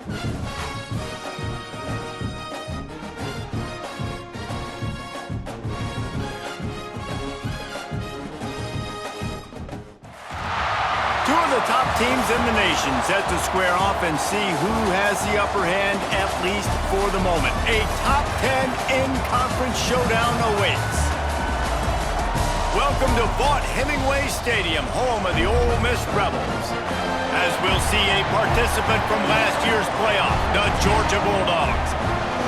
Two of the top teams in the nation set to square off and see who has the upper hand, at least for the moment. A top 10 in-conference showdown awaits. Welcome to Vaught-Hemingway Stadium, home of the Ole Miss Rebels. As we'll see a participant from last year's playoff, the Georgia Bulldogs,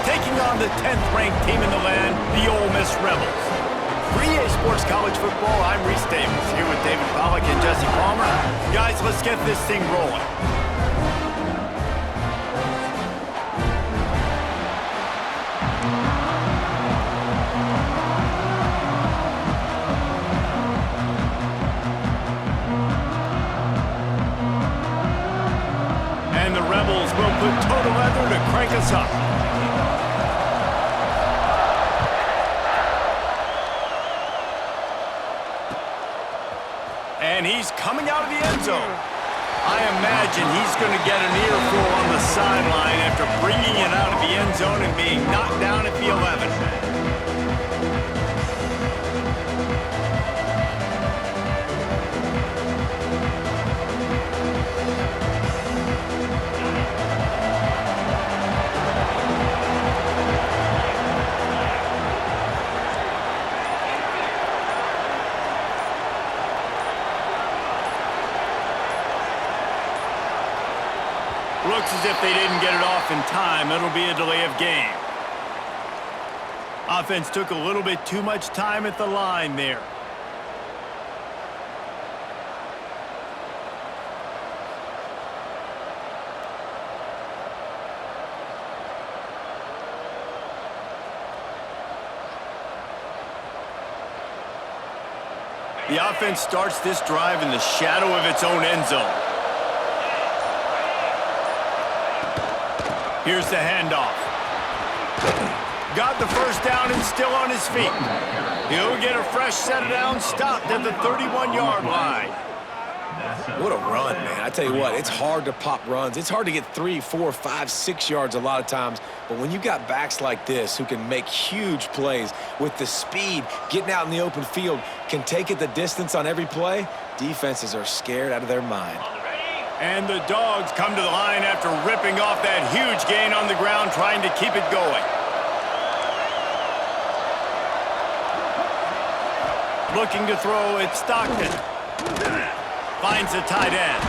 taking on the 10th-ranked team in the land, the Ole Miss Rebels. For EA Sports College Football, I'm Reese Davis, here with David Pollack and Jesse Palmer. Guys, let's get this thing rolling. And the Rebels will put total leather to crank us up. And he's coming out of the end zone. I imagine he's going to get an earful on the sideline after bringing it out of the end zone and being knocked down at the 11. Looks as if they didn't get it off in time. It'll be a delay of game. Offense took a little bit too much time at the line there. The offense starts this drive in the shadow of its own end zone. Here's the handoff. Got the first down and still on his feet. He'll get a fresh set of downs, stopped at the 31-yard line. What a run, man. I tell you what, it's hard to pop runs. It's hard to get 3, 4, 5, 6 yards a lot of times. But when you got backs like this who can make huge plays with the speed, getting out in the open field, can take it the distance on every play, defenses are scared out of their mind. And the Dogs come to the line after ripping off that huge gain on the ground, trying to keep it going. Looking to throw, it's Stockton. Finds the tight end.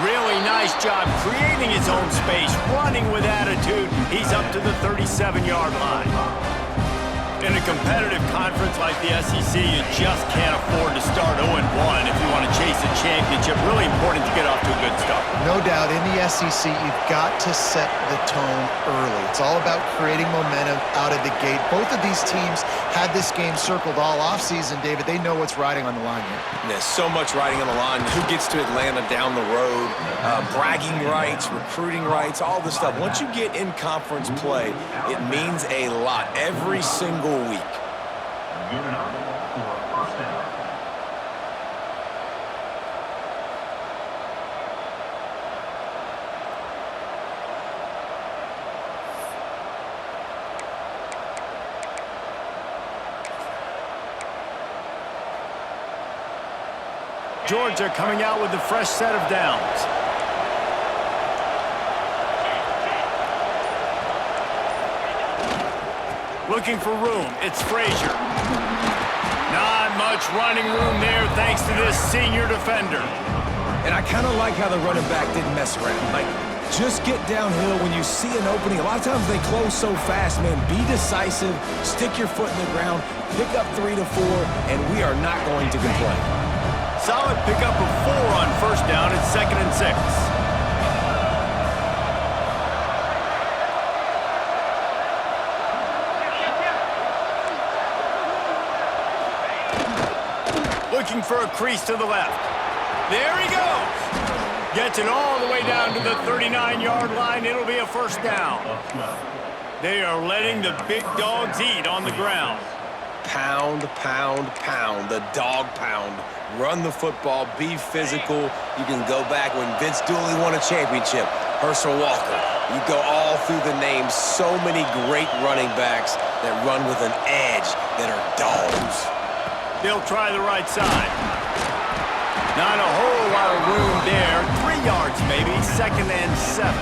Really nice job creating his own space, running with attitude. He's up to the 37-yard line. In a competitive conference like the SEC, you just can't afford to start 0-1 if you want to chase a championship. Really important to get off to a good start. No doubt, in the SEC, you've got to set the tone early. It's all about creating momentum out of the gate. Both of these teams had this game circled all offseason, David. They know what's riding on the line here. There's so much riding on the line. Who gets to Atlanta down the road, bragging rights, recruiting rights, all this stuff. Once you get in conference play, it means a lot every single week. Georgia coming out with a fresh set of downs. Looking for room, it's Frazier. Not much running room there thanks to this senior defender. And I kind of like how the running back didn't mess around. Like, just get downhill when you see an opening. A lot of times they close so fast, man. Be decisive, stick your foot in the ground, pick up 3 to 4, and we are not going to complain. Solid pickup of 4 on first down. It's 2nd and 6. Looking for a crease to the left. There he goes. Gets it all the way down to the 39-yard line. It'll be a first down. They are letting the big dogs eat on the ground. Pound, pound, pound. The dog pound. Run the football. Be physical. You can go back when Vince Dooley won a championship. Herschel Walker. You go all through the names. So many great running backs that run with an edge that are dogs. They'll try the right side. Not a whole lot of room there. 3 yards maybe, 2nd and 7.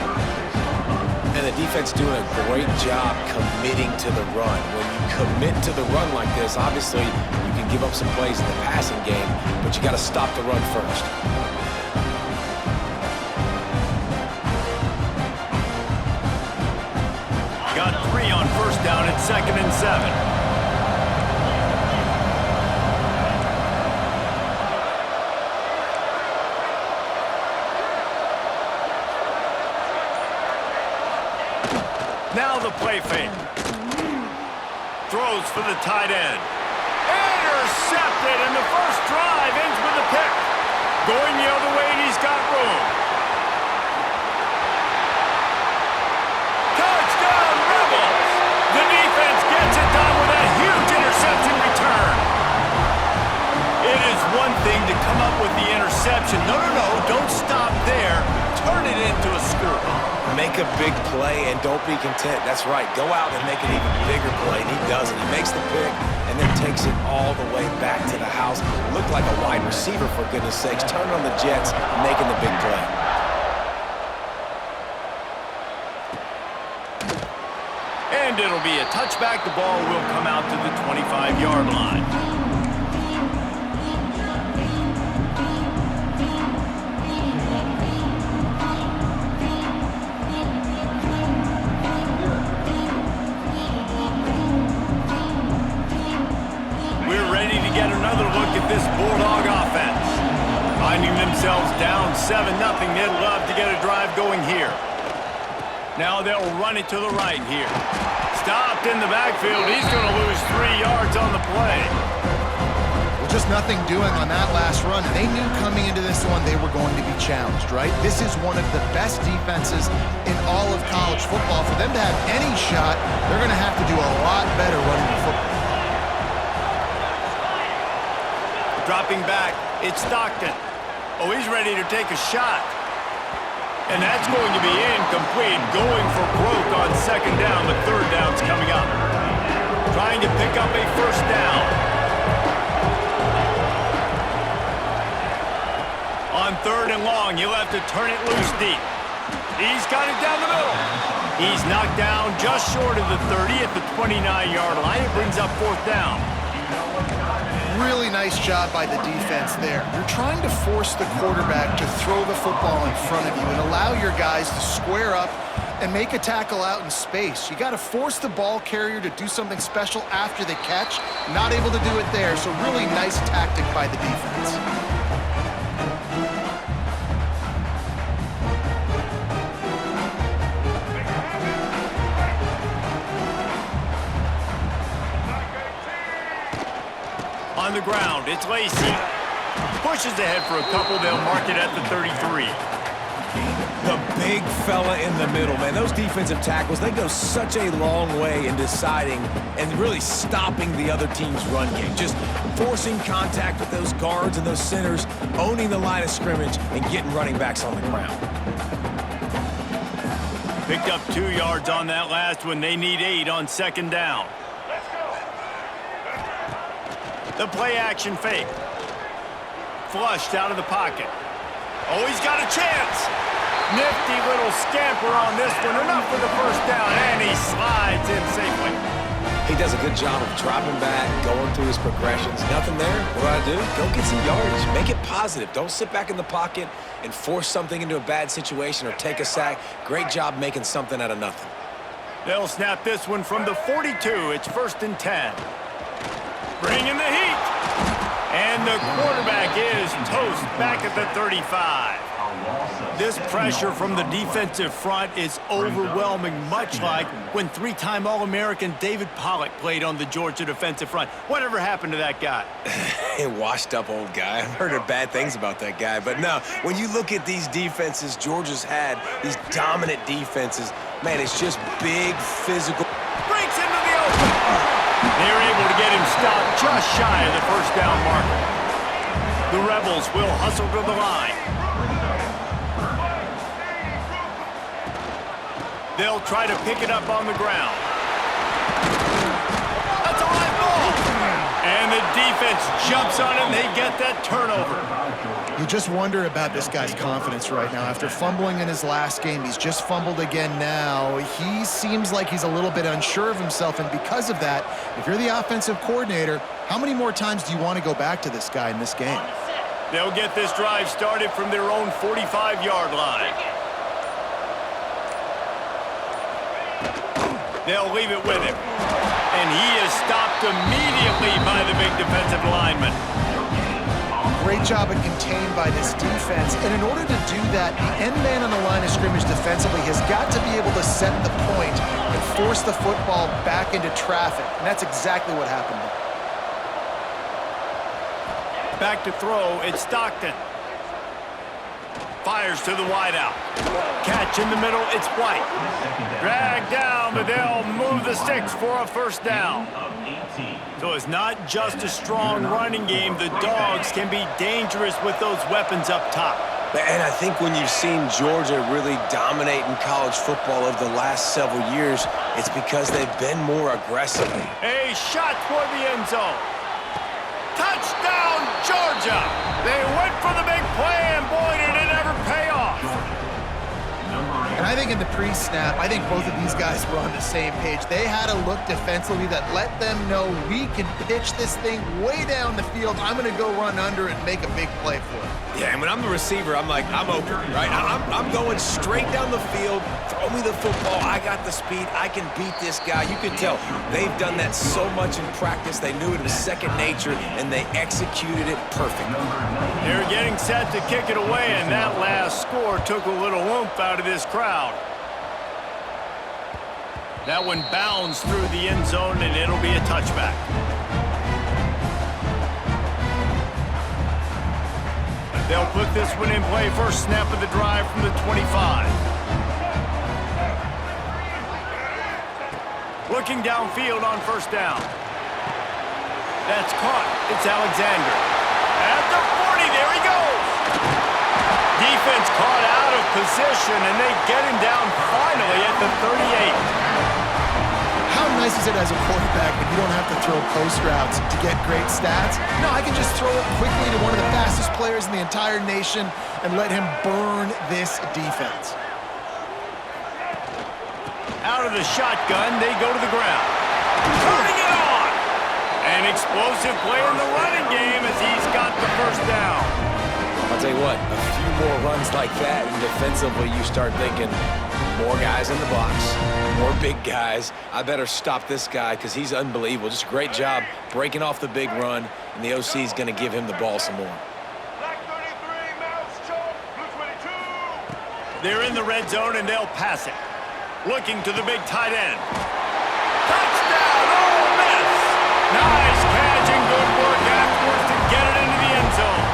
And the defense doing a great job committing to the run. When you commit to the run like this, obviously you can give up some plays in the passing game, but you got to stop the run first. Got 3 on 1st down at 2nd and 7. Now the play fake. Throws for the tight end. Intercepted, and the first drive ends with a pick. Going the other way, and he's got room. Touchdown, Rebels! The defense gets it done with a huge interception return. It is one thing to come up with the interception. No, don't stop there. Turn it into a score. Make a big play and don't be content. That's right. Go out and make an even bigger play, and he does it. He makes the pick and then takes it all the way back to the house. Looked like a wide receiver, for goodness sakes. Turned on the Jets, making the big play. And it'll be a touchback. The ball will come out to the 25-yard line. Get another look at this Bulldog offense. Finding themselves down 7-0, they'd love to get a drive going here. Now they'll run it to the right here. Stopped in the backfield. He's going to lose 3 yards on the play. Well, just nothing doing on that last run. They knew coming into this one they were going to be challenged, right? This is one of the best defenses in all of college football. For them to have any shot, they're going to have to do a lot better running the football. Dropping back, it's Stockton. Oh, he's ready to take a shot. And that's going to be incomplete. Going for broke on 2nd down, but 3rd down's coming up. Trying to pick up a 1st down. On 3rd and long, he'll have to turn it loose deep. He's got it down the middle. He's knocked down just short of the 30 at the 29-yard line. It brings up 4th down. Really nice job by the defense there. You're trying to force the quarterback to throw the football in front of you and allow your guys to square up and make a tackle out in space. You got to force the ball carrier to do something special after the catch. Not able to do it there, so really nice tactic by the defense. On the ground, it's Lacy. Pushes ahead for a couple. They'll mark it at the 33. The big fella in the middle, man. Those defensive tackles, they go such a long way in deciding and really stopping the other team's run game. Just forcing contact with those guards and those centers, owning the line of scrimmage, and getting running backs on the ground. Picked up 2 yards on that last one. They need 8 on 2nd down. The play action fake. Flushed out of the pocket. Oh, he's got a chance. Nifty little scamper on this one. Enough for the 1st down, and he slides in safely. He does a good job of dropping back, going through his progressions. Nothing there. What do? Go get some yardage. Make it positive. Don't sit back in the pocket and force something into a bad situation or take a sack. Great job making something out of nothing. They'll snap this one from the 42. It's 1st and 10. Bringing the heat. And the quarterback is toast back at the 35. This pressure from the defensive front is overwhelming, much like when 3-time All-American David Pollock played on the Georgia defensive front. Whatever happened to that guy? A washed-up old guy. I've heard bad things about that guy. But no, when you look at these defenses Georgia's had, these dominant defenses, man, it's just big, physical. Breaks into the open. They're able to get him stopped just shy of the 1st down marker. The Rebels will hustle to the line. They'll try to pick it up on the ground. That's a live ball. And the defense jumps on it, and they get that turnover. You just wonder about this guy's confidence right now. After fumbling in his last game, he's just fumbled again now. He seems like he's a little bit unsure of himself, and because of that, if you're the offensive coordinator, how many more times do you want to go back to this guy in this game? They'll get this drive started from their own 45-yard line. They'll leave it with him. And he is stopped immediately by the big defensive lineman. Great job of contained by this defense. And in order to do that, the end man on the line of scrimmage defensively has got to be able to set the point and force the football back into traffic. And that's exactly what happened there. Back to throw, it's Stockton. Fires to the wideout. Catch in the middle, it's White. Drag down, but they'll move the sticks for a first down. So it's not just a strong running game. The Dogs can be dangerous with those weapons up top. And I think when you've seen Georgia really dominate in college football over the last several years, it's because they've been more aggressive. A shot toward the end zone. Touchdown, Georgia! They went for the big play, and boy, did it ever pay off. And I think in the pre-snap, I think both of these guys were on the same page. They had a look defensively that let them know we can pitch this thing way down the field. I'm going to go run under and make a big play for it. Yeah, and when I'm the receiver, I'm like, I'm open, right? I'm going straight down the field. Throw me the football. I got the speed. I can beat this guy. You can tell they've done that so much in practice. They knew it was second nature, and they executed it perfectly. They're getting set to kick it away, and that last score took a little oomph out of this crowd. That one bounds through the end zone, and it'll be a touchback. They'll put this one in play. First snap of the drive from the 25. Looking downfield on first down. That's caught. It's Alexander. At the 40, there he goes. Defense caught out of position, and they get him down finally at the 38. How nice is it as a quarterback when you don't have to throw post routes to get great stats? No, I can just throw it quickly to one of the fastest players in the entire nation and let him burn this defense. Out of the shotgun, they go to the ground. Turning it on! An explosive play in the running game as he's got the first down. I'll tell you what, a few more runs like that, and defensively you start thinking, more guys in the box, more big guys. I better stop this guy because he's unbelievable. Just a great job breaking off the big run, and the OC is going to give him the ball some more. They're in the red zone, and they'll pass it. Looking to the big tight end. Touchdown, Ole Miss! Nice catch and good work afterwards to get it into the end zone.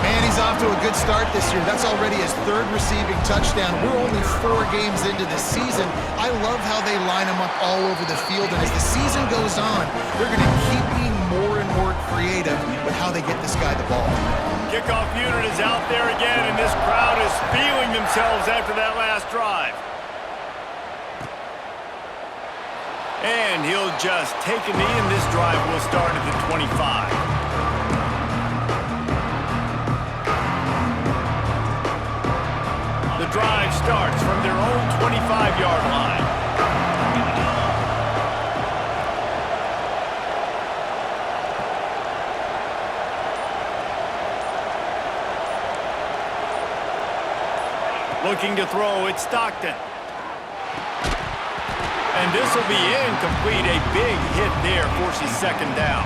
Man, he's off to a good start this year. That's already his third receiving touchdown. We're only 4 games into the season. I love how they line him up all over the field, and as the season goes on, they're going to keep being more and more creative with how they get this guy the ball. Kickoff unit is out there again, and this crowd is feeling themselves after that last drive. And he'll just take a knee, and this drive will start at the 25. The drive starts from their own 25-yard line. Looking to throw, it's Stockton. And this will be incomplete. A big hit there forces second down.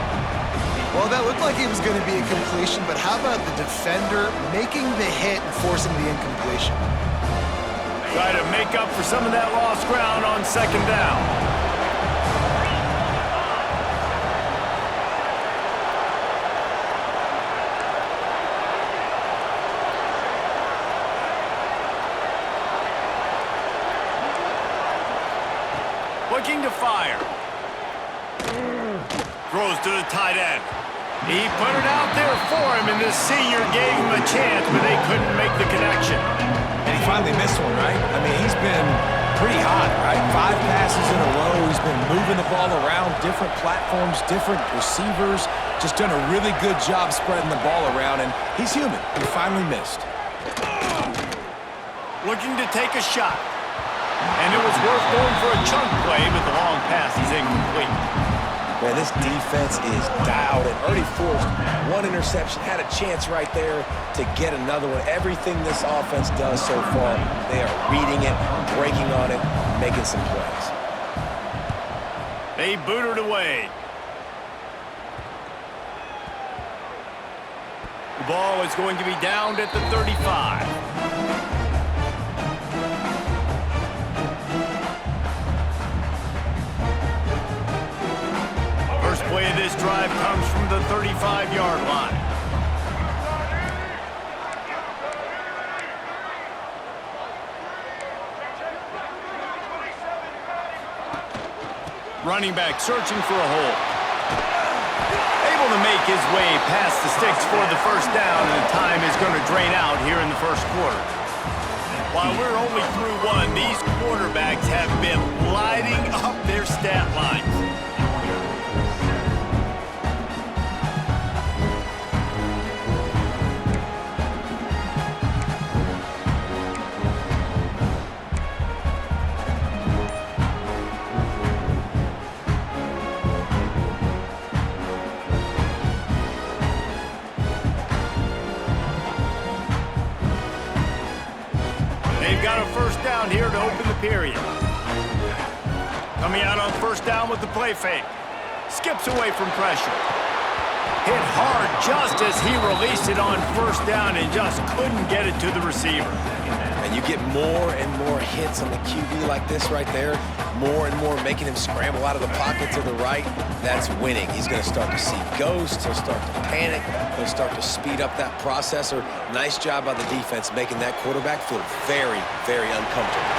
Well, that looked like it was going to be a completion, but how about the defender making the hit and forcing the incompletion? Try to make up for some of that lost ground on second down. Looking to fire. Throws to the tight end. He put it out there for him, and this senior gave him a chance, but they couldn't make the connection. And he finally missed one, right? I mean, he's been 5 passes in a row. He's been moving the ball around, different platforms, different receivers. Just done a really good job spreading the ball around, and he's human. He finally missed. Looking to take a shot. And it was worth going for a chunk play, but the long pass is incomplete. Man, this defense is dialed and already forced one interception. Had a chance right there to get another one. Everything this offense does so far, they are reading it, breaking on it, making some plays. They boot it away. The ball is going to be downed at the 35. First play of this drive comes from the 35-yard line. Running back searching for a hole. Able to make his way past the sticks for the first down, and the time is going to drain out here in the first quarter. While we're only through one, these quarterbacks have been lighting up their stat lines. Got a first down here to open the period. Coming out on first down with the play fake. Skips away from pressure. Hit hard just as he released it on first down and just couldn't get it to the receiver. And you get more and more hits on the QB like this right there. More and more making him scramble out of the pocket to the right. That's winning. He's going to start to see ghosts. He'll start to panic. He'll start to speed up that processor. Nice job by the defense making that quarterback feel very, very uncomfortable.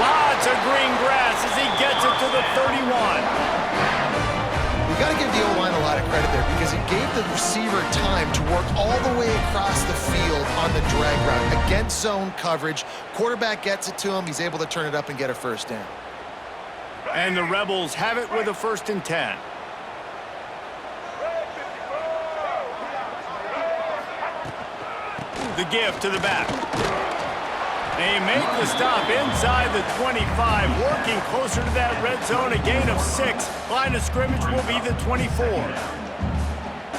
Lots of green grass as he gets it to the 31. We got to give the O-line a lot of credit there because it gave the receiver time to work all the way across the field on the drag route. Against zone coverage, quarterback gets it to him. He's able to turn it up and get a first down. And the Rebels have it with a 1st and 10. The give to the back. They make the stop inside the 25, working closer to that red zone, a gain of 6. Line of scrimmage will be the 24.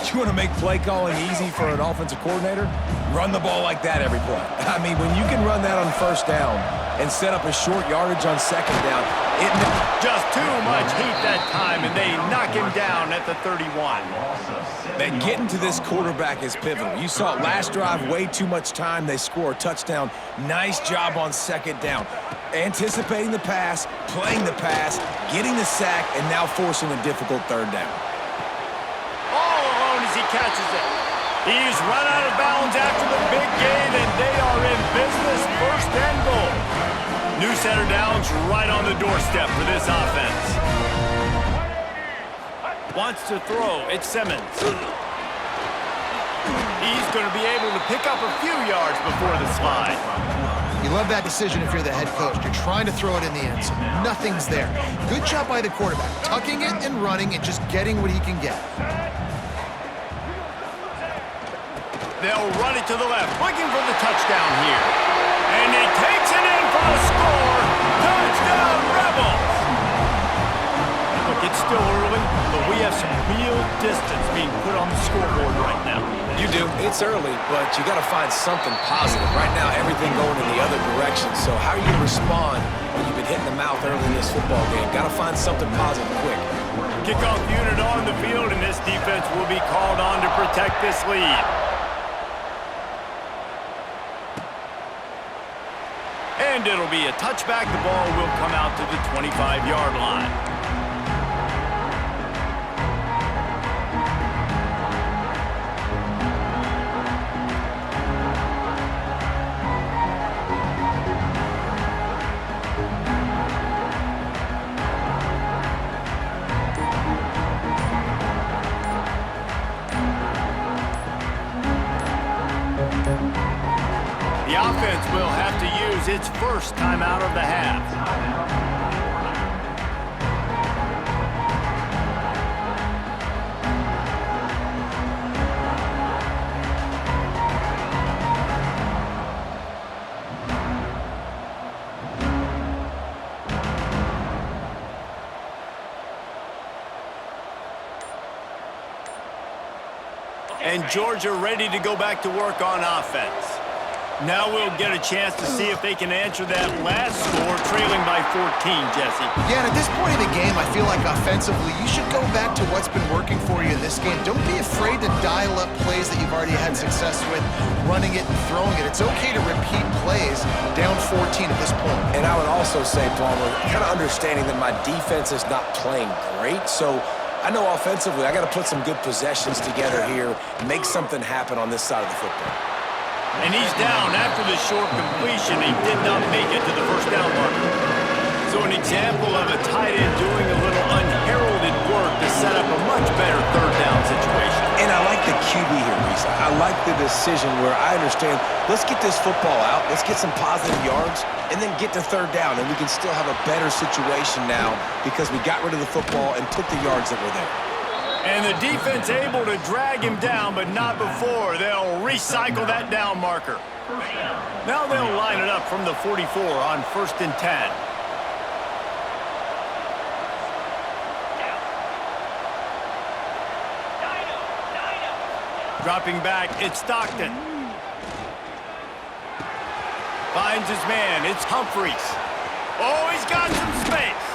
You want to make play calling easy for an offensive coordinator? Run the ball like that every play. I mean, when you can run that on first down and set up a short yardage on second down, just too much heat that time, and they knock him down at the 31. Man, getting to this quarterback is pivotal. You saw it last drive, way too much time. They score a touchdown. Nice job on second down. Anticipating the pass, playing the pass, getting the sack, and now forcing a difficult third down. All alone as he catches it. He's run out of bounds after the big gain, and they are in business, 1st and goal. New center downs right on the doorstep for this offense. Wants to throw. It's Simmons. He's going to be able to pick up a few yards before the slide. You love that decision if you're the head coach. You're trying to throw it in the end zone. Nothing's there. Good job by the quarterback, tucking it and running and just getting what he can get. They'll run it to the left, looking for the touchdown here. And he takes it in for a score. Touchdown, Rebels! Look, it's still early, but we have some real distance being put on the scoreboard right now. You do. It's early, but you got to find something positive. Right now, everything going in the other direction. So how are you going to respond when you've been hitting the mouth early in this football game? Got to find something positive quick. Kickoff unit on the field, and this defense will be called on to protect this lead. And it'll be a touchback. The ball will come out to the 25-yard line. The offense will have to use its first timeout of the half. And Georgia ready to go back to work on offense. Now we'll get a chance to see if they can answer that last score, trailing by 14, Jesse. Yeah, and at this point in the game, I feel like offensively, you should go back to what's been working for you in this game. Don't be afraid to dial up plays that you've already had success with, running it and throwing it. It's okay to repeat plays down 14 at this point. And I would also say, Palmer, kind of understanding that my defense is not playing great, so I know offensively I got to put some good possessions together here, make something happen on this side of the football. And he's down after the short completion. He did not make it to the first down marker. So an example of a tight end doing a little unheralded work to set up a much better third down situation. And I like the QB here, Reese. I like the decision where I understand, let's get this football out, let's get some positive yards, and then get to third down, and we can still have a better situation now because we got rid of the football and took the yards that were there. And the defense able to drag him down, but not before. They'll recycle that down marker. Now they'll line it up from the 44 on 1st and 10. Dropping back, it's Stockton. Finds his man, it's Humphries. Oh, he's got some space.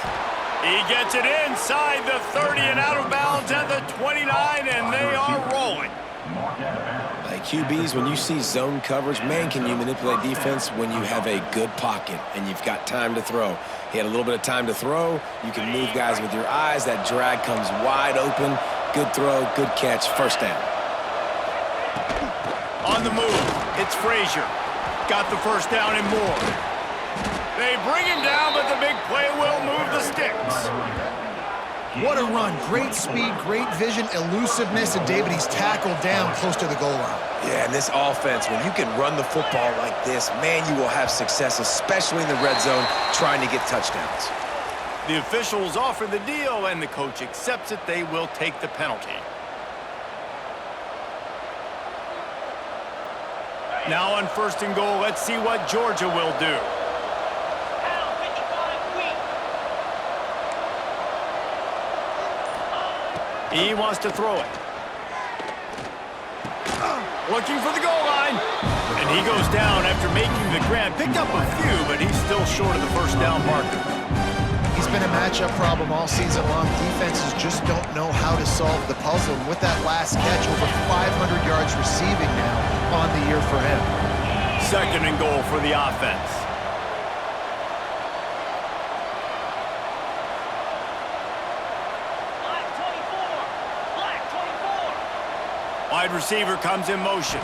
He gets it inside the 30 and out of bounds at the 29, and they are rolling. Like QBs, when you see zone coverage, man, can you manipulate defense when you have a good pocket and you've got time to throw. He had a little bit of time to throw. You can move guys with your eyes. That drag comes wide open. Good throw, good catch, first down. On the move, it's Frazier. Got the first down and more. They bring him down, but the big play will move the sticks. What a run. Great speed, great vision, elusiveness, and David, he's tackled down close to the goal line. Yeah, and this offense, when you can run the football like this, man, you will have success, especially in the red zone, trying to get touchdowns. The officials offer the deal, and the coach accepts it. They will take the penalty. Now on 1st and goal, let's see what Georgia will do. He wants to throw it. Looking for the goal line. And he goes down after making the grab. Picked up a few, but he's still short of the first down marker. He's been a matchup problem all season long. Defenses just don't know how to solve the puzzle. And with that last catch, over 500 yards receiving now on the year for him. 2nd and goal for the offense. Wide receiver comes in motion.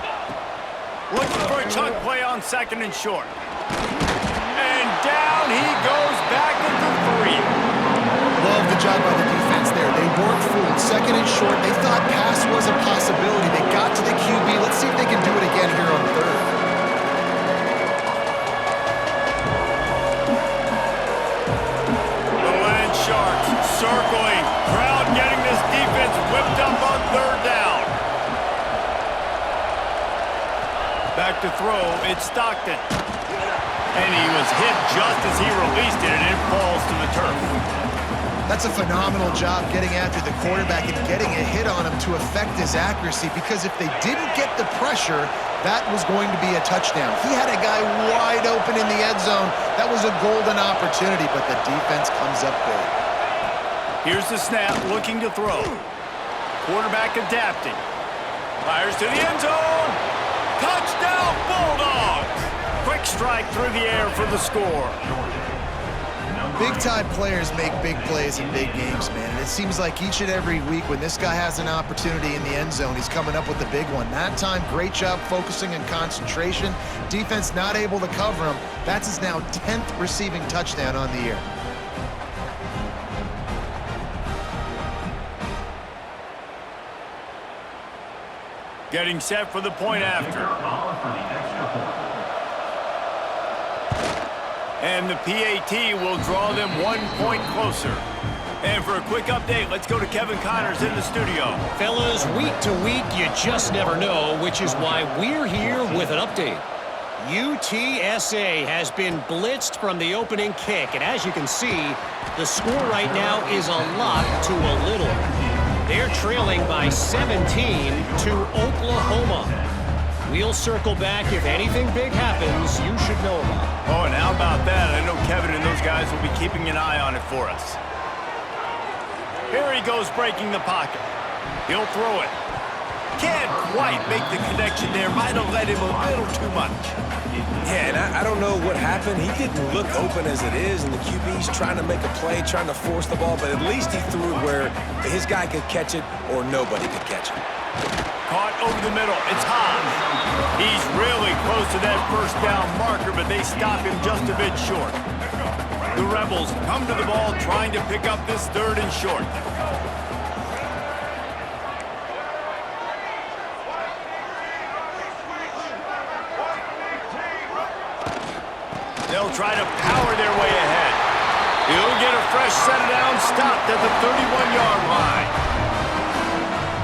Looking for a chunk play on 2nd and short. And down he goes back at the 3. Love the job by the defense there. They weren't fooled. 2nd and short. They thought pass was a possibility. They got to the QB. Let's see if they can do it again here on 3rd. The Land Sharks circling. Crowd getting this defense whipped up on 3rd down. Back to throw, it's Stockton. And he was hit just as he released it, and it falls to the turf. That's a phenomenal job getting after the quarterback and getting a hit on him to affect his accuracy, because if they didn't get the pressure, that was going to be a touchdown. He had a guy wide open in the end zone. That was a golden opportunity, but the defense comes up big. Here's the snap, looking to throw. Quarterback adapting. Fires to the end zone. Touchdown, Bulldogs! Quick strike through the air for the score. Big-time players make big plays in big games, man. And it seems like each and every week when this guy has an opportunity in the end zone, he's coming up with the big one. That time, great job focusing and concentration. Defense not able to cover him. That's his now 10th receiving touchdown on the year. Getting set for the point after. And the PAT will draw them 1 point closer. And for a quick update, let's go to Kevin Connors in the studio. Fellas, week to week, you just never know, which is why we're here with an update. UTSA has been blitzed from the opening kick, and as you can see, the score right now is a lot to a little. They're trailing by 17 to Oklahoma. We'll circle back if anything big happens you should know about. Oh, and how about that? I know Kevin and those guys will be keeping an eye on it for us. Here he goes breaking the pocket. He'll throw it. Can't quite make the connection there. Might have let him a little too much. Yeah, and I don't know what happened. He didn't look open as it is, and the QB's trying to make a play, trying to force the ball, but at least he threw it where his guy could catch it or nobody could catch it. Caught over the middle. It's Haas. He's really close to that first down marker, but they stop him just a bit short. The Rebels come to the ball trying to pick up this 3rd and short. They'll try to power their way ahead. He'll get a fresh set of downs stopped at the 31-yard line.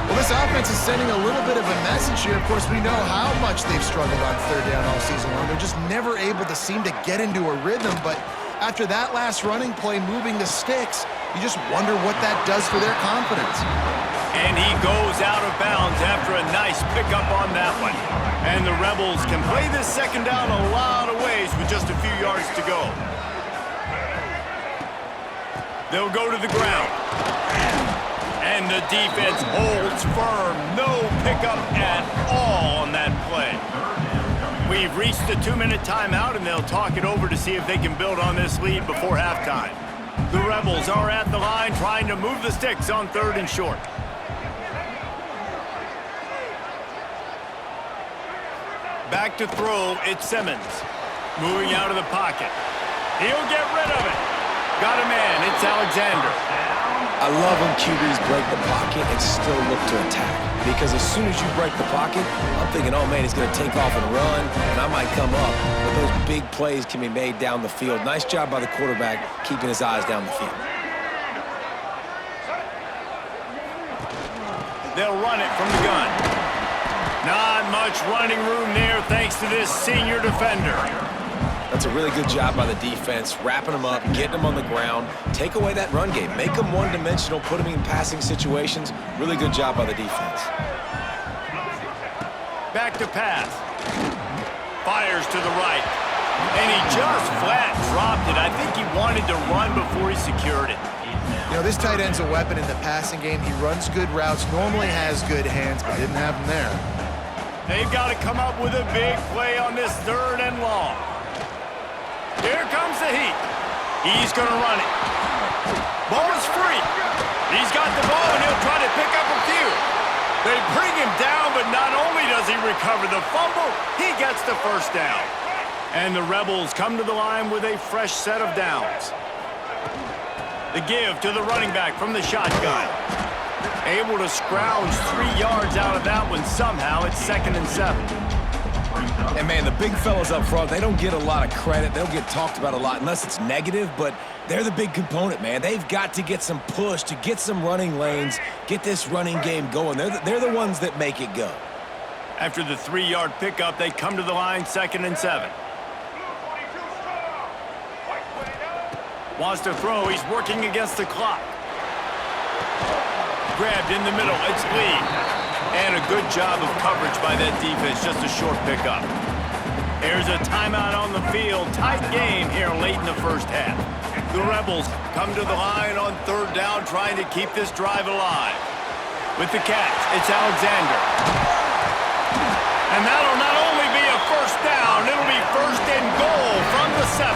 Well, this offense is sending a little bit of a message here. Of course, we know how much they've struggled on 3rd down all season long. They're just never able to seem to get into a rhythm, but after that last running play moving the sticks, you just wonder what that does for their confidence. And he goes out of bounds after a nice pickup on that one. And the Rebels can play this 2nd down a lot of ways with just a few yards to go. They'll go to the ground. And the defense holds firm. No pickup at all on that play. We've reached the 2-minute timeout, and they'll talk it over to see if they can build on this lead before halftime. The Rebels are at the line trying to move the sticks on 3rd and short. Back to throw, it's Simmons. Moving out of the pocket. He'll get rid of it. Got a man, it's Alexander. I love when QBs break the pocket and still look to attack. Because as soon as you break the pocket, I'm thinking, oh man, he's going to take off and run, and I might come up. But those big plays can be made down the field. Nice job by the quarterback keeping his eyes down the field. They'll run it from the gun. Not much running room there thanks to this senior defender. That's a really good job by the defense, wrapping them up, getting them on the ground. Take away that run game. Make them one-dimensional, put them in passing situations. Really good job by the defense. Back to pass. Fires to the right. And he just flat dropped it. I think he wanted to run before he secured it. You know, this tight end's a weapon in the passing game. He runs good routes, normally has good hands, but didn't have them there. They've got to come up with a big play on this 3rd and long. Here comes the heat. He's going to run it. Ball is free. He's got the ball, and he'll try to pick up a few. They bring him down, but not only does he recover the fumble, he gets the first down. And the Rebels come to the line with a fresh set of downs. The give to the running back from the shotgun. Able to scrounge 3 yards out of that one somehow. It's 2nd and 7. And man, the big fellas up front, they don't get a lot of credit. They'll get talked about a lot unless it's negative, but they're the big component, man. They've got to get some push, to get some running lanes, get this running game going. They're the ones that make it go. After the 3-yard pickup, they come to the line 2nd and 7. Wants to throw. He's working against the clock. Grabbed in the middle. It's Lee. And a good job of coverage by that defense. Just a short pickup. Here's a timeout on the field. Tight game here late in the first half. The Rebels come to the line on 3rd down, trying to keep this drive alive. With the catch, it's Alexander. And that'll not only be a first down, it'll be 1st and goal from the 7.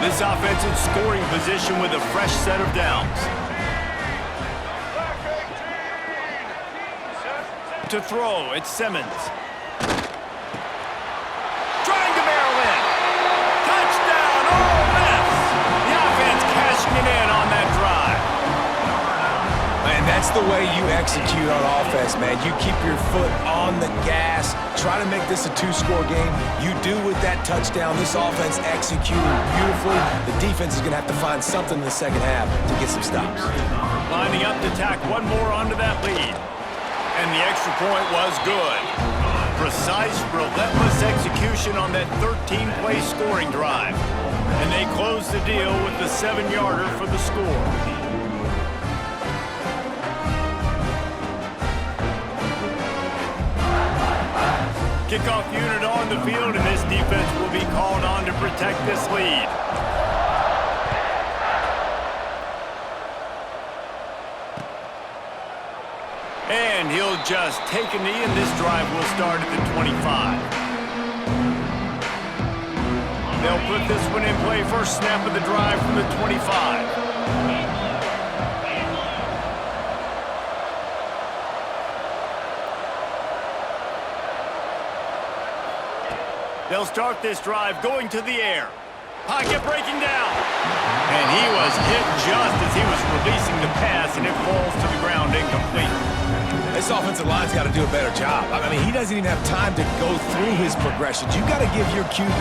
This offense in scoring position with a fresh set of downs. To throw, it's Simmons. Trying to barrel in. Touchdown, Ole Miss. The offense cashing it in on that drive. Man, that That's the way you execute on offense, man. You keep your foot on the gas. Try to make this a two-score game. You do with that touchdown. This offense executed beautifully. The defense is going to have to find something in the second half to get some stops. Lining up to tack one more onto that lead. And the extra point was good. Precise, relentless execution on that 13-play scoring drive. And they close the deal with the 7-yarder for the score. Kickoff unit on the field, and this defense will be called on to protect this lead. And he'll just take a knee, and this drive will start at the 25. They'll put this one in play. First snap of the drive from the 25. They'll start this drive going to the air. Pocket breaking down. And he was hit just as he was releasing the pass, and it falls to the ground incomplete. This offensive line's got to do a better job. I mean, he doesn't even have time to go through his progressions. You got to give your QB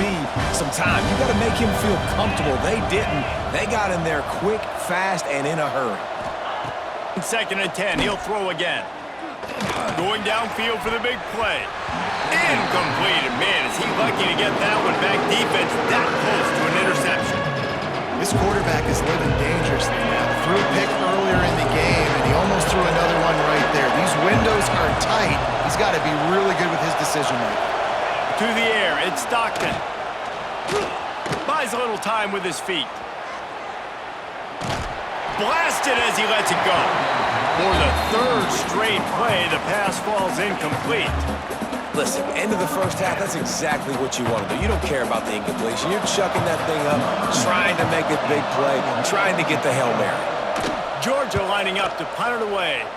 some time. You got to make him feel comfortable. They didn't. They got in there quick, fast, and in a hurry. 2nd and 10. He'll throw again. Going downfield for the big play. Incomplete. And man, is he lucky to get that one back. Defense that close to an interception. This quarterback is living dangerously now. Threw a pick earlier in the game, and he almost threw another one right there. These windows are tight. He's got to be really good with his decision-making. To the air, it's Stockton. Buys a little time with his feet. Blasted as he lets it go. For the 3rd straight play, the pass falls incomplete. Listen, end of the first half, that's exactly what you want to do. You don't care about the incompletion. You're chucking that thing up, trying to make a big play, trying to get the Hail Mary. Georgia lining up to punt it away.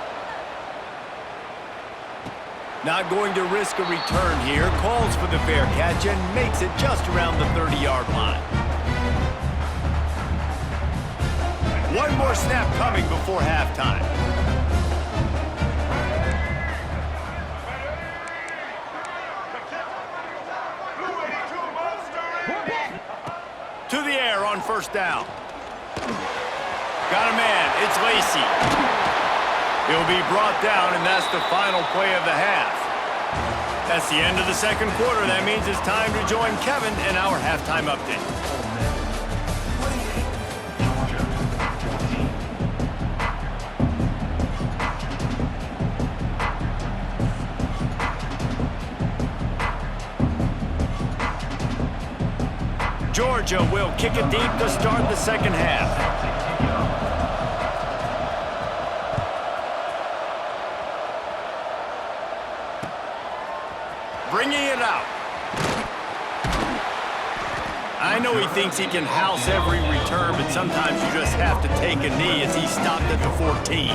Not going to risk a return here. Calls for the fair catch and makes it just around the 30-yard line. One more snap coming before halftime. To the air on first down. Got a man. It's Lacy. He'll be brought down, and that's the final play of the half. That's the end of the second quarter. That means it's time to join Kevin in our halftime update. Georgia will kick it deep to start the second half. Bringing it out. I know he thinks he can house every return, but sometimes you just have to take a knee as he stopped at the 14.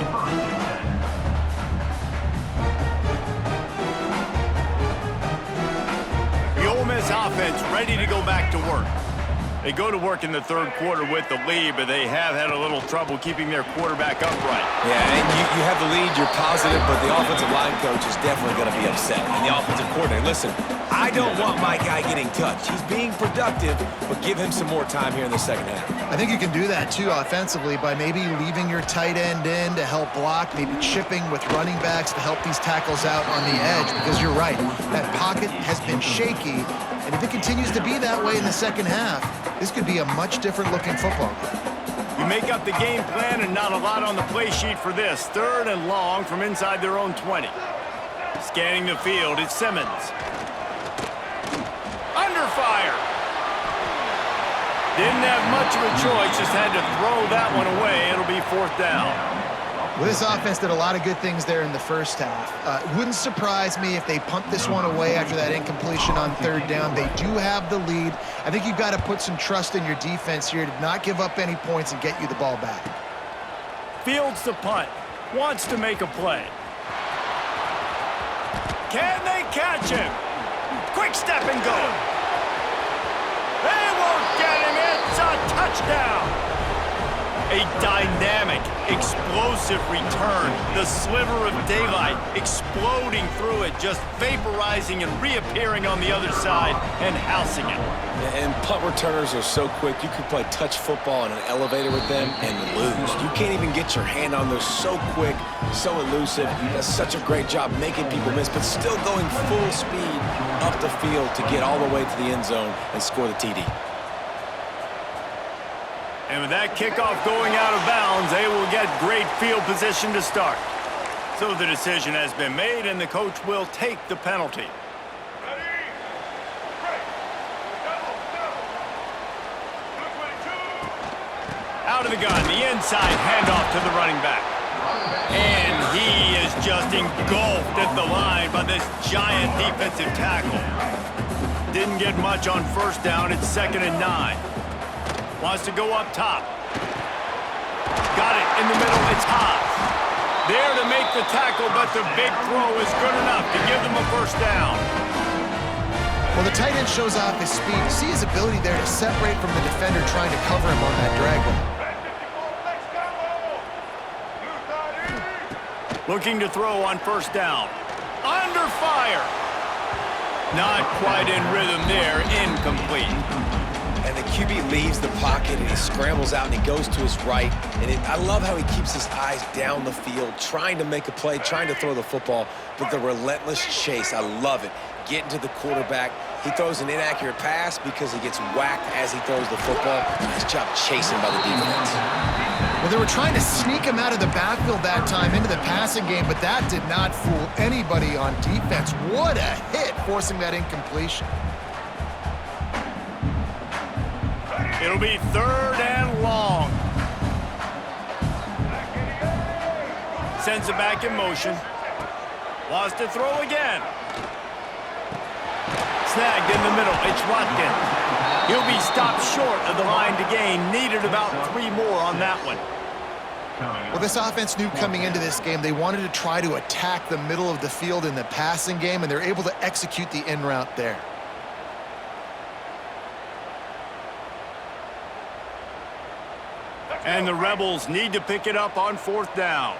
The Ole Miss offense ready to go back to work. They go to work in the third quarter with the lead, but they have had a little trouble keeping their quarterback upright. Yeah, and you have the lead, you're positive, but the offensive line coach is definitely going to be upset. And the offensive coordinator, listen, I don't want my guy getting touched. He's being productive, but give him some more time here in the second half. I think you can do that, too, offensively, by maybe leaving your tight end in to help block, maybe chipping with running backs to help these tackles out on the edge, because you're right, that pocket has been shaky, and if it continues to be that way in the second half, this could be a much different-looking football game. You make up the game plan and not a lot on the play sheet for this. 3rd and long from inside their own 20. Scanning the field, it's Simmons. Under fire. Didn't have much of a choice, just had to throw that one away. It'll be 4th down. Well, this offense did a lot of good things there in the first half. It wouldn't surprise me if they punt this one away after that incompletion on 3rd down. They do have the lead. I think you've got to put some trust in your defense here to not give up any points and get you the ball back. Fields the punt. Wants to make a play. Can they catch him? Quick step and go. They won't get him. It's a touchdown. A dynamic, explosive return. The sliver of daylight exploding through it, just vaporizing and reappearing on the other side and housing it. And punt returners are so quick. You could play touch football in an elevator with them and lose. You can't even get your hand on them. They're so quick, so elusive. He does such a great job making people miss, but still going full speed up the field to get all the way to the end zone and score the TD. And with that kickoff going out of bounds, they will get great field position to start. So the decision has been made, and the coach will take the penalty. Out of the gun, the inside handoff to the running back. And he is just engulfed at the line by this giant defensive tackle. Didn't get much on first down. It's 2nd and 9. Wants to go up top. Got it in the middle. It's Haas. There to make the tackle, but the big throw is good enough to give them a first down. Well, the tight end shows off his speed. You see his ability there to separate from the defender trying to cover him on that drag route. Looking to throw on first down. Under fire. Not quite in rhythm there. Incomplete. And the QB leaves the pocket, and he scrambles out, and he goes to his right. And I love how he keeps his eyes down the field, trying to make a play, trying to throw the football, but the relentless chase, I love it. Getting to the quarterback. He throws an inaccurate pass because he gets whacked as he throws the football. Nice job chasing by the defense. Well, they were trying to sneak him out of the backfield that time into the passing game, but that did not fool anybody on defense. What a hit, forcing that incompletion. It'll be 3rd and long. Sends it back in motion. Wants to throw again. Snagged in the middle. It's Watkins. He'll be stopped short of the line to gain. Needed about 3 more on that one. Well, this offense knew coming into this game they wanted to try to attack the middle of the field in the passing game, and they're able to execute the in route there. And the Rebels need to pick it up on 4th down.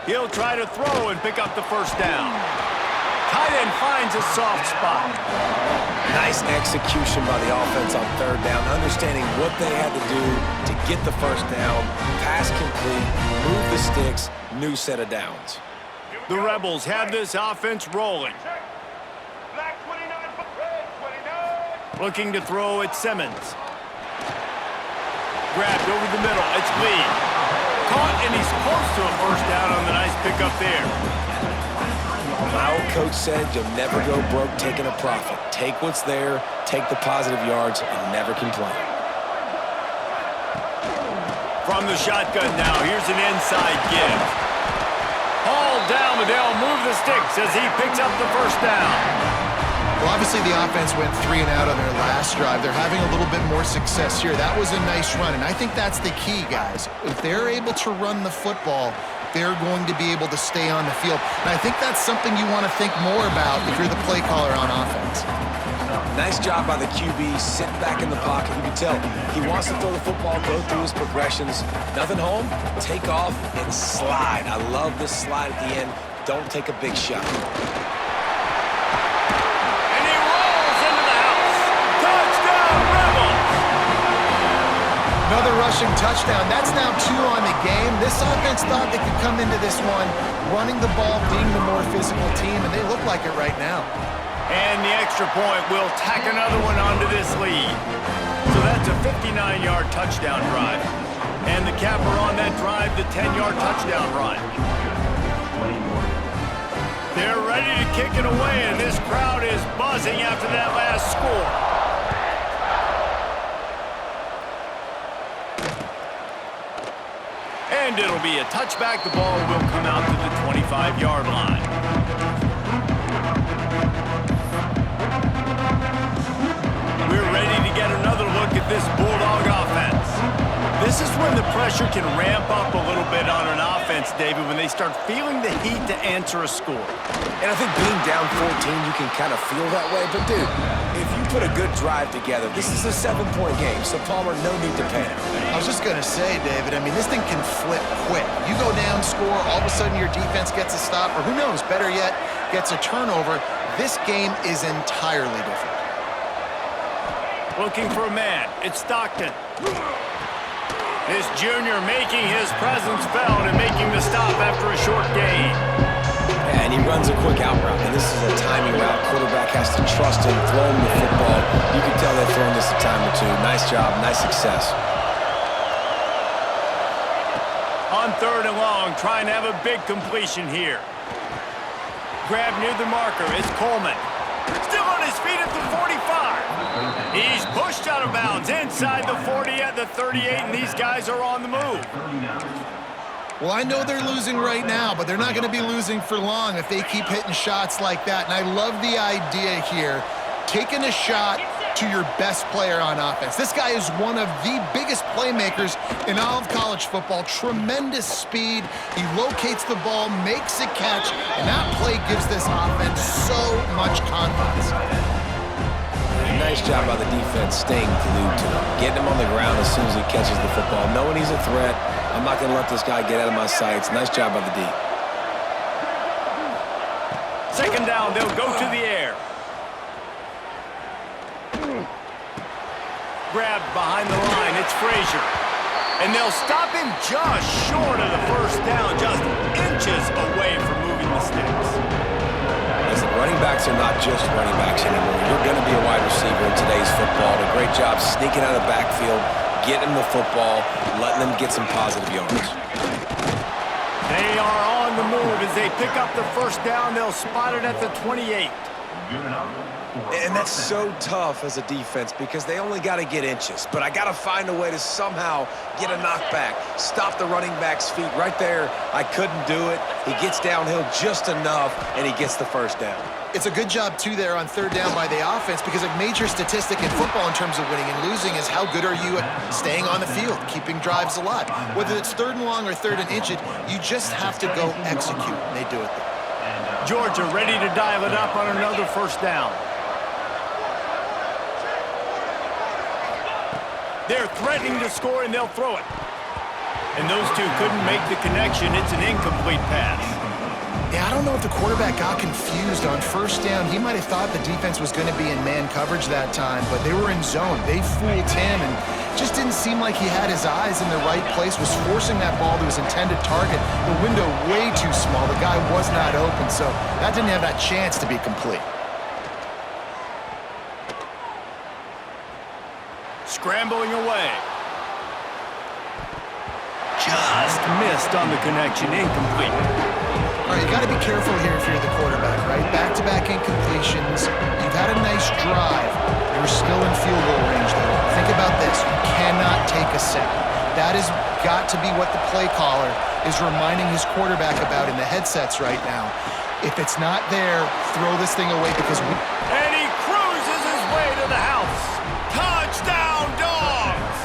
He'll try to throw and pick up the first down. Tight end finds a soft spot. Nice execution by the offense on 3rd down, understanding what they had to do to get the first down, pass complete, move the sticks, new set of downs. The Rebels have this offense rolling. Looking to throw at Simmons. Grabbed over the middle. It's Lee. Caught, and he's close to a first down on the nice pickup there. My old coach said you'll never go broke taking a profit. Take what's there, take the positive yards, and never complain. From the shotgun now, here's an inside give. Haul down, Liddell, move the sticks as he picks up the first down. Well, obviously the offense went 3 and out on their last drive. They're having a little bit more success here. That was a nice run, and I think that's the key, guys. If they're able to run the football, they're going to be able to stay on the field. And I think that's something you want to think more about if you're the play caller on offense. Nice job by the QB, sitting back in the pocket. You can tell he wants to throw the football, go through his progressions. Nothing home, take off, and slide. I love this slide at the end. Don't take a big shot. Another rushing touchdown. That's now 2 on the game. This offense thought they could come into this one running the ball, being the more physical team, and they look like it right now. And the extra point will tack another one onto this lead. So that's a 59-yard touchdown drive. And the capper on that drive, the 10-yard touchdown run. They're ready to kick it away, and this crowd is buzzing after that last score. And it'll be a touchback. The ball will come out to the 25-yard line. We're ready to get another look at this Bulldog offense. This is when the pressure can ramp up a little bit on an offense, David, when they start feeling the heat to answer a score. And I think being down 14, you can kind of feel that way. But, dude, if you put a good drive together. This is a 7-point game, so Palmer, no need to panic. I was just going to say, David, I mean, this thing can flip quick. You go down, score, all of a sudden your defense gets a stop, or who knows, better yet, gets a turnover. This game is entirely different. Looking for a man. It's Stockton. This junior making his presence felt and making the stop after a short gain. And he runs a quick out route, and this is a timing route. Quarterback has to trust him, throw him the football. You can tell they've thrown this a time or two. Nice job, nice success. On 3rd and long, trying to have a big completion here. Grab near the marker. It's Coleman. Still on his feet at the 45. He's pushed out of bounds inside the 40 at the 38, and these guys are on the move. Well, I know they're losing right now, but they're not going to be losing for long if they keep hitting shots like that. And I love the idea here, taking a shot to your best player on offense. This guy is one of the biggest playmakers in all of college football. Tremendous speed. He locates the ball, makes a catch, and that play gives this offense so much confidence. Nice job by the defense staying glued to him, getting him on the ground as soon as he catches the football, knowing he's a threat. I'm not going to let this guy get out of my sights. Nice job by the D. 2nd down, they'll go to the air. Grabbed behind the line, it's Frazier. And they'll stop him just short of the 1st down, just inches away from moving the sticks. Listen, running backs are not just running backs anymore. You're going to be a wide receiver in today's football. A great job sneaking out of the backfield, getting the football, letting them get some positive yards. They are on the move as they pick up the 1st down. They'll spot it at the 28. And that's so tough as a defense because they only got to get inches. But I got to find a way to somehow get a knockback, stop the running back's feet right there. I couldn't do it. He gets downhill just enough, and he gets the 1st down. It's a good job, too, there on 3rd down by the offense because a major statistic in football in terms of winning and losing is how good are you at staying on the field, keeping drives alive. Whether it's 3rd and long or 3rd and inch, you just have to go execute, and they do it there. Georgia ready to dial it up on another 1st down. They're threatening to score, and they'll throw it. And those two couldn't make the connection. It's an incomplete pass. Yeah, I don't know if the quarterback got confused on 1st down. He might have thought the defense was going to be in man coverage that time, but they were in zone. They fooled him, and just didn't seem like he had his eyes in the right place, was forcing that ball to his intended target. The window way too small. The guy was not open, so that didn't have that chance to be complete. Scrambling away. Just missed on the connection. Incomplete. All right, you got to be careful here if you're the quarterback, right? Back-to-back incompletions. You've had a nice drive. You're still in field goal range, though. Think about this. You cannot take a sack. That has got to be what the play caller is reminding his quarterback about in the headsets right now. If it's not there, throw this thing away because we... And he cruises his way to the house. Touchdown, Dogs!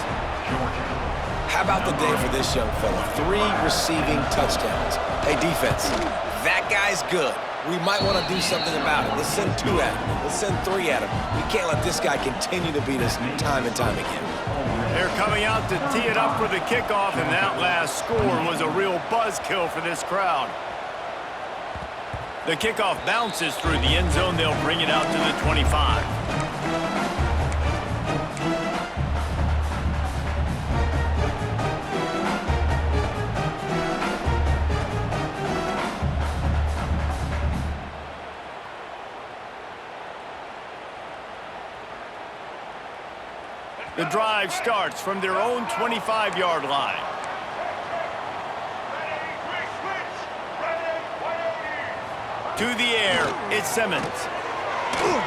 How about the day for this young fella? 3 receiving touchdowns. Hey, defense, that guy's good. We might want to do something about it. Let's send 2 at him. Let's send 3 at him. We can't let this guy continue to beat us time and time again. They're coming out to tee it up for the kickoff, and that last score was a real buzzkill for this crowd. The kickoff bounces through the end zone. They'll bring it out to the 25. The drive starts from their own 25-yard line. To the air, it's Simmons.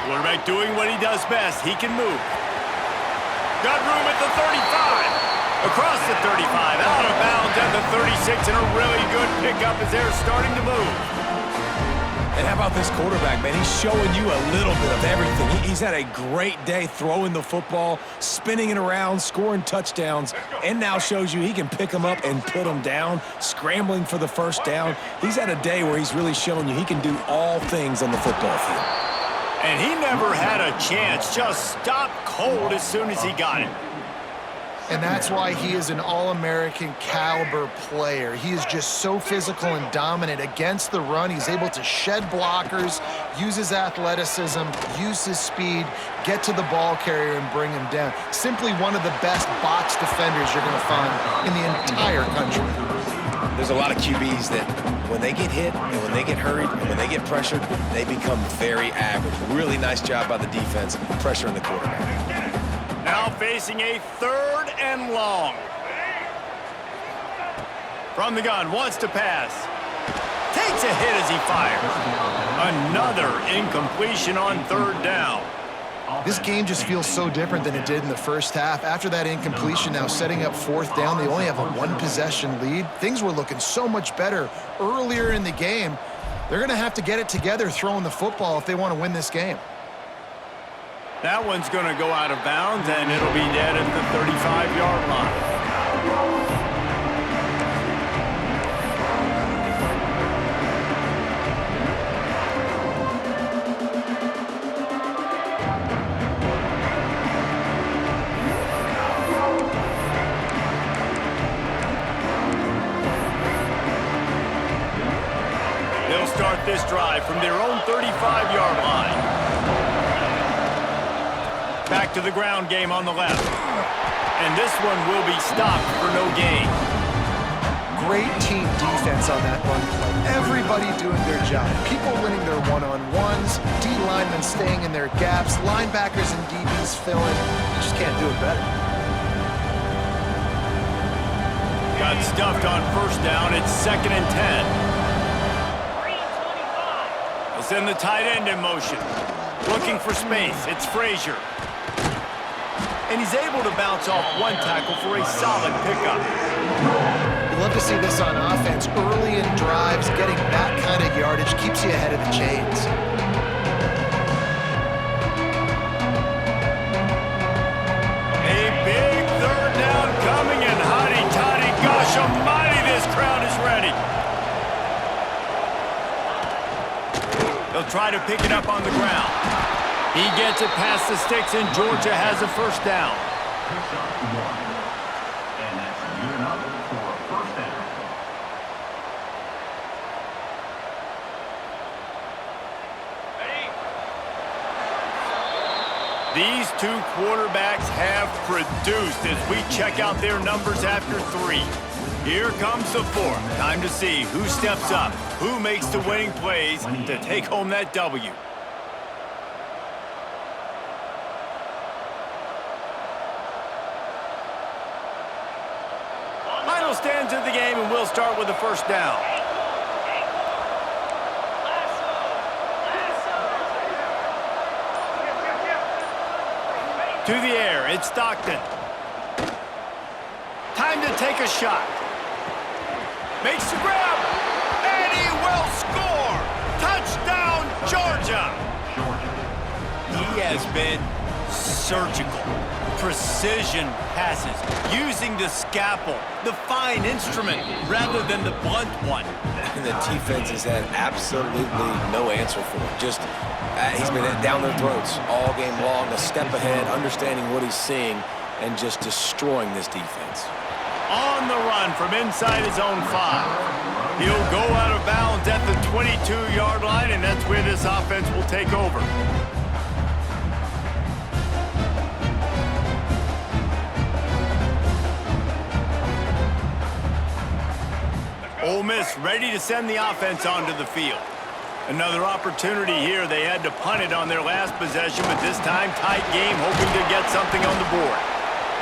Quarterback doing what he does best. He can move. Got room at the 35. Across the 35, out of bounds at the 36, and a really good pickup as they're starting to move. And how about this quarterback, man? He's showing you a little bit of everything. He's had a great day throwing the football, spinning it around, scoring touchdowns, and now shows you he can pick them up and put them down, scrambling for the 1st down. He's had a day where he's really showing you he can do all things on the football field. And he never had a chance. Just stopped cold as soon as he got it. And that's why he is an All-American caliber player. He is just so physical and dominant against the run. He's able to shed blockers, use his athleticism, use his speed, get to the ball carrier and bring him down. Simply one of the best box defenders you're going to find in the entire country. There's a lot of QBs that when they get hit and when they get hurried and when they get pressured, they become very average. Really nice job by the defense pressuring the quarterback. Now facing a 3rd and long. From the gun, wants to pass. Takes a hit as he fires. Another incompletion on 3rd down. This game just feels so different than it did in the first half. After that incompletion, now setting up 4th down, they only have a 1-possession lead. Things were looking so much better earlier in the game. They're going to have to get it together throwing the football if they want to win this game. That one's going to go out of bounds, and it'll be dead at the 35-yard line. They'll start this drive from their own 35-yard line. Back to the ground game on the left. And this one will be stopped for no gain. Great team defense on that run play. Everybody doing their job. People winning their one-on-ones, D linemen staying in their gaps, linebackers and DBs filling. You just can't do it better. Got stuffed on 1st down. It's 2nd and 10. They'll send the tight end in motion. Looking for space. It's Frazier. And he's able to bounce off 1 tackle for a solid pickup. You love to see this on offense. Early in drives, getting that kind of yardage keeps you ahead of the chains. A big 3rd down coming, and hotty-toddy, gosh almighty, this crowd is ready. They'll try to pick it up on the ground. He gets it past the sticks, and Georgia has a 1st down. And that's good enough for a 1st down. These 2 quarterbacks have produced as we check out their numbers after 3. Here comes the 4th. Time to see who steps up, who makes the winning plays to take home that W. Final stands of the game, and we'll start with the 1st down. To the air, it's Stockton. Time to take a shot. Makes the grab, and he will score! Touchdown, Georgia! He has been surgical. Precision passes, using the scalpel, the fine instrument, rather than the blunt one. And the defense has had absolutely no answer for him. Just, he's been down their throats all game long, a step ahead, understanding what he's seeing, and just destroying this defense. On the run from inside his own 5. He'll go out of bounds at the 22-yard line, and that's where this offense will take over. Ole Miss ready to send the offense onto the field. Another opportunity here. They had to punt it on their last possession, but this time tight game, hoping to get something on the board.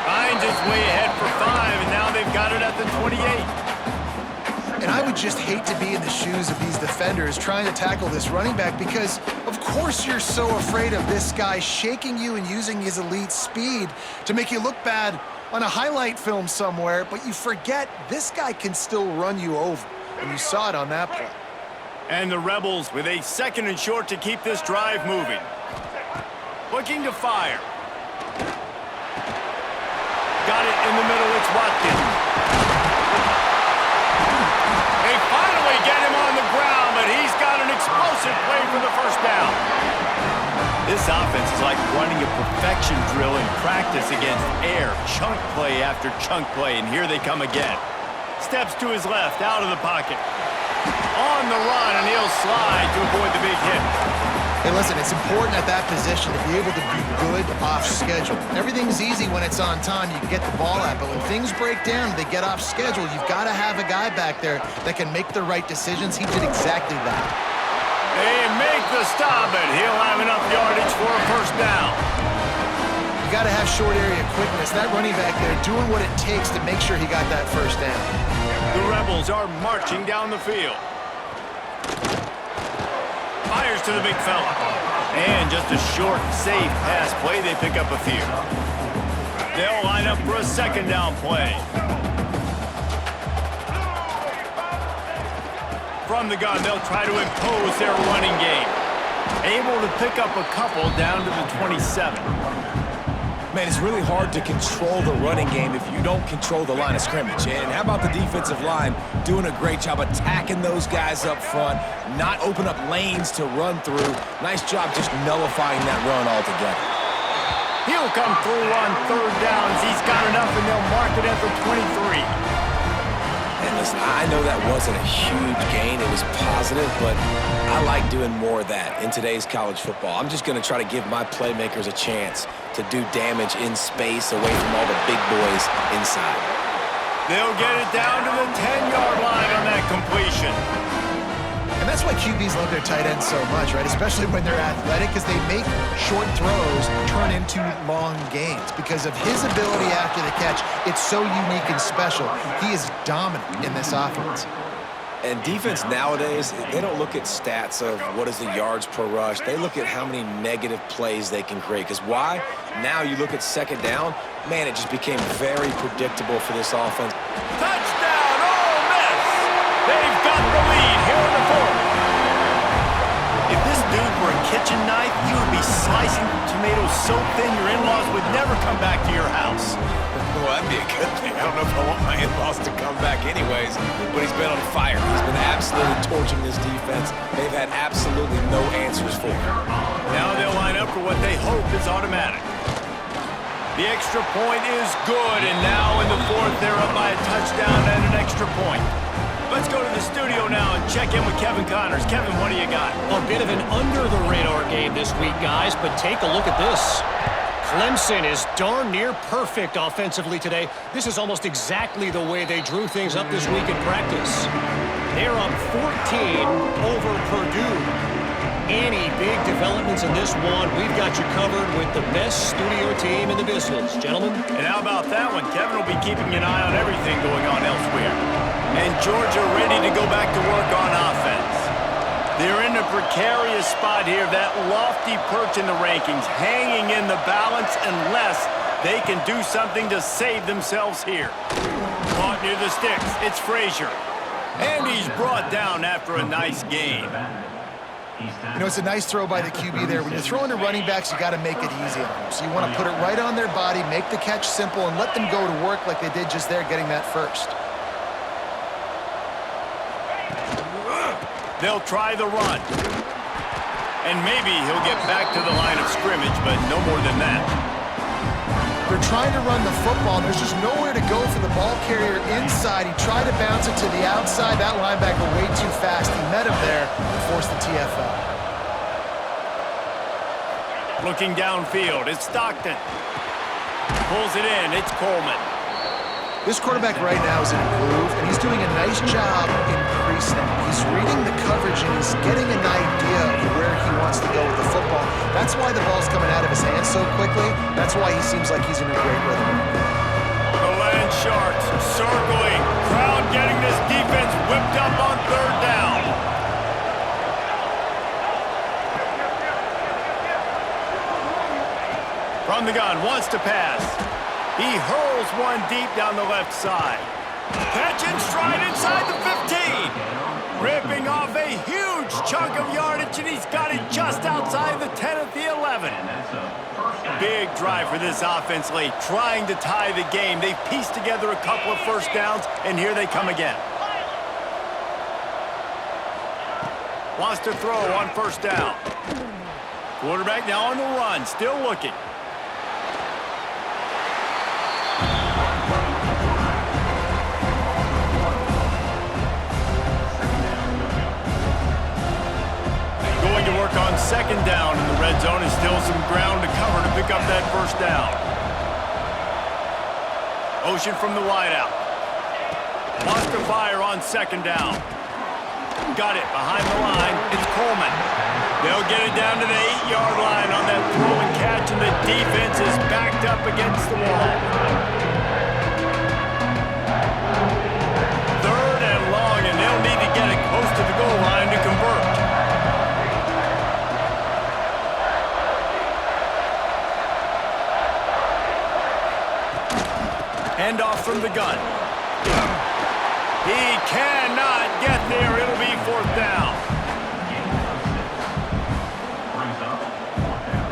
Finds its way ahead for 5, and now they've got it at the 28. And I would just hate to be in the shoes of these defenders trying to tackle this running back because, of course, you're so afraid of this guy shaking you and using his elite speed to make you look bad on a highlight film somewhere, but you forget this guy can still run you over, and you saw it on that play. And the Rebels with a 2nd and short to keep this drive moving. Looking to fire. Got it in the middle, it's Watkins. They finally get him on the ground, but he's got an explosive play for the 1st down. This offense is like running a perfection drill in practice against air. Chunk play after chunk play, and here they come again. Steps to his left, out of the pocket. On the run, and he'll slide to avoid the big hit. Hey, listen, it's important at that position to be able to be good off schedule. Everything's easy when it's on time. You can get the ball out, but when things break down, they get off schedule. You've got to have a guy back there that can make the right decisions. He did exactly that. They make the stop, and he'll have enough yardage for a first down. You got to have short area quickness. That running back there doing what it takes to make sure he got that first down. The Rebels are marching down the field. Fires to the big fella. And just a short, safe pass play. They pick up a few. They'll line up for a second down play. From the gun, they'll try to impose their running game. Able to pick up a couple down to the 27. Man, it's really hard to control the running game if you don't control the line of scrimmage. And how about the defensive line doing a great job attacking those guys up front, not open up lanes to run through. Nice job just nullifying that run altogether. He'll come through on third downs. He's got enough, and they'll mark it at the 23. And listen, I know that wasn't a huge gain. It was positive, but I like doing more of that in today's college football. I'm just going to try to give my playmakers a chance to do damage in space away from all the big boys inside. They'll get it down to the 10-yard line on that completion. And that's why QBs love their tight ends so much, right? Especially when they're athletic, because they make short throws turn into long gains. Because of his ability after the catch, it's so unique and special. He is dominant in this offense. And defense nowadays, they don't look at stats of what is the yards per rush. They look at how many negative plays they can create. Because why? Now you look at second down, man, it just became very predictable for this offense. Touchdown, Ole Miss! They've got the lead here in the fourth. If this dude were a kitchen knife, you would be slicing tomatoes so thin your in-laws would never come back to your house. Well, that'd be a good thing. I don't know if I want my in-laws to come back anyways, but he's been on fire. He's been absolutely torching this defense. They've had absolutely no answers for him. Now they'll line up for what they hope is automatic. The extra point is good, and now in the fourth, they're up by a touchdown and an extra point. Let's go to the studio now and check in with Kevin Connors. Kevin, what do you got? A bit of an under-the-radar game this week, guys, but take a look at this. Clemson is darn near perfect offensively today. This is almost exactly the way they drew things up this week in practice. They're up 14 over Purdue. Any big developments in this one, we've got you covered with the best studio team in the business. Gentlemen? And how about that one? Kevin will be keeping an eye on everything going on elsewhere. And Georgia ready to go back to work on offense. They're in a precarious spot here, that lofty perch in the rankings, hanging in the balance unless they can do something to save themselves here. Caught near the sticks, it's Frazier. And he's brought down after a nice game. You know, it's a nice throw by the QB there. When you're throwing to running backs, you got to make it easy on them. So you want to put it right on their body, make the catch simple, and let them go to work like they did just there, getting that first. They'll try the run. And maybe he'll get back to the line of scrimmage, but no more than that. They're trying to run the football, and there's just nowhere to go for the ball carrier inside. He tried to bounce it to the outside. That linebacker way too fast. He met him there and forced the TFL. Looking downfield, it's Stockton. Pulls it in, it's Coleman. This quarterback right now is in a groove, and he's doing a nice job in pre-snap. He's reading the coverage, and he's getting an idea of where he wants to go with the football. That's why the ball's coming out of his hands so quickly. That's why he seems like he's in a great rhythm. The Land Sharks circling. Crowd getting this defense whipped up on third down. From the gun, wants to pass. He hurls one deep down the left side. Catch and stride inside the 15. Ripping off a huge chunk of yardage, and he's got it just outside the 10 at the 11. Big drive for this offense late, trying to tie the game. They've pieced together a couple of first downs, and here they come again. Wants to throw on first down. Quarterback now on the run, still looking. Going to work on second down in the red zone, and still some ground to cover to pick up that first down. Motion from the wideout. Wants to fire on second down. Got it behind the line. It's Coleman. They'll get it down to the 8-yard line on that throw and catch, and the defense is backed up against the wall. Third and long, and they'll need to get it close to the goal line to convert. Handoff from the gun. He cannot get there. It'll be fourth down. Brings up fourth down.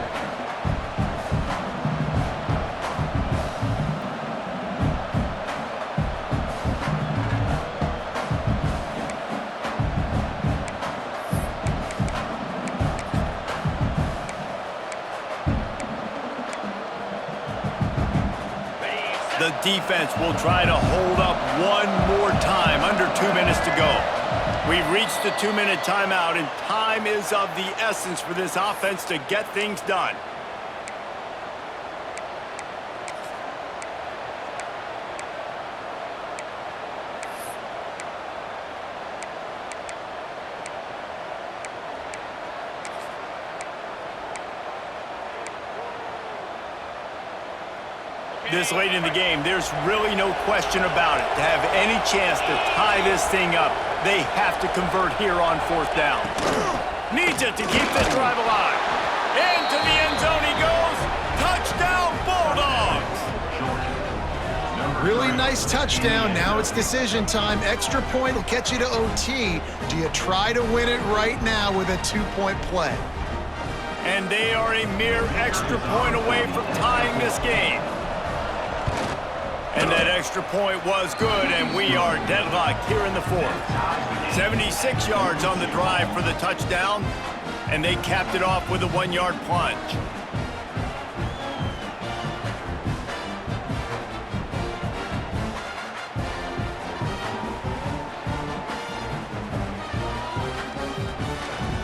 The defense will try to hold up one more time. Under 2 minutes to go. We've reached the 2-minute timeout, and time is of the essence for this offense to get things done. This late in the game, there's really no question about it. To have any chance to tie this thing up, they have to convert here on fourth down. Needs it to keep this drive alive. Into the end zone he goes. Touchdown, Bulldogs! Really nice touchdown. Now it's decision time. Extra point will get you to OT. Do you try to win it right now with a 2-point play? And they are a mere extra point away from tying this game. And that extra point was good, and we are deadlocked here in the fourth. 76 yards on the drive for the touchdown, and they capped it off with a 1-yard plunge.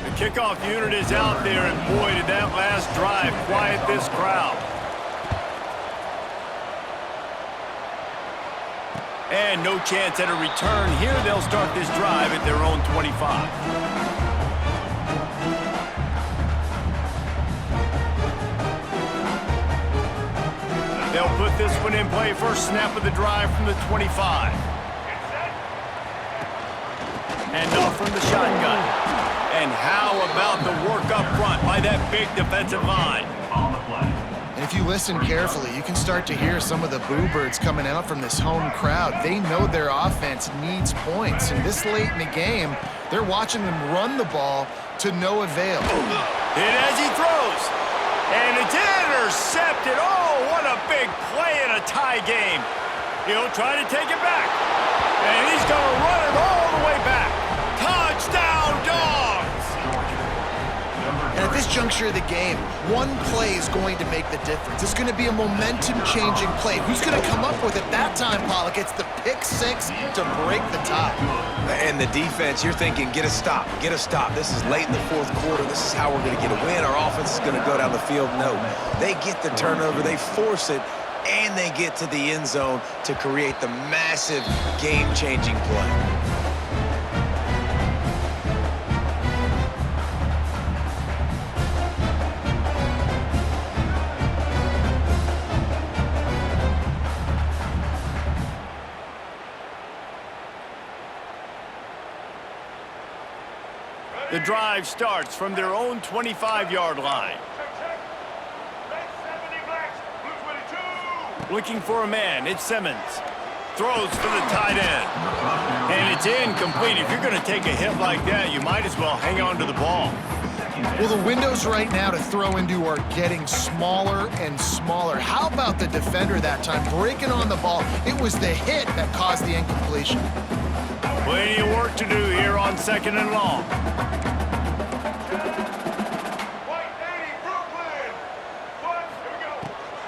The kickoff unit is out there, and boy, did that last drive quiet this crowd. And no chance at a return. Here they'll start this drive at their own 25. They'll put this one in play. First snap of the drive from the 25. And off from the shotgun. And how about the work up front by that big defensive line? On the play. And if you listen carefully, you can start to hear some of the boo birds coming out from this home crowd. They know their offense needs points. And this late in the game, they're watching them run the ball to no avail. Hit as he throws. And it's intercepted. Oh, what a big play in a tie game. He'll try to take it back. And he's going to run it all the way back. Touchdown, Dogs! And at this juncture of the game, one play is going to make the difference. It's going to be a momentum-changing play. Who's going to come up with it that time, Pollock? It's the pick six to break the tie. And the defense, you're thinking, get a stop, get a stop. This is late in the fourth quarter. This is how we're going to get a win. Our offense is going to go down the field. No, they get the turnover, they force it, and they get to the end zone to create the massive game-changing play. The drive starts from their own 25-yard line. Looking for a man, it's Simmons. Throws for the tight end. And it's incomplete. If you're going to take a hit like that, you might as well hang on to the ball. Well, the windows right now to throw into are getting smaller and smaller. How about the defender that time breaking on the ball? It was the hit that caused the incompletion. Plenty of work to do here on second and long.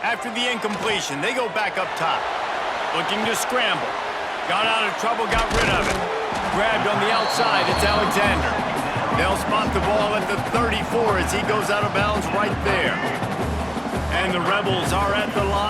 After the incompletion, they go back up top. Looking to scramble. Got out of trouble, got rid of it. Grabbed on the outside, it's Alexander. They'll spot the ball at the 34 as he goes out of bounds right there. And the Rebels are at the line.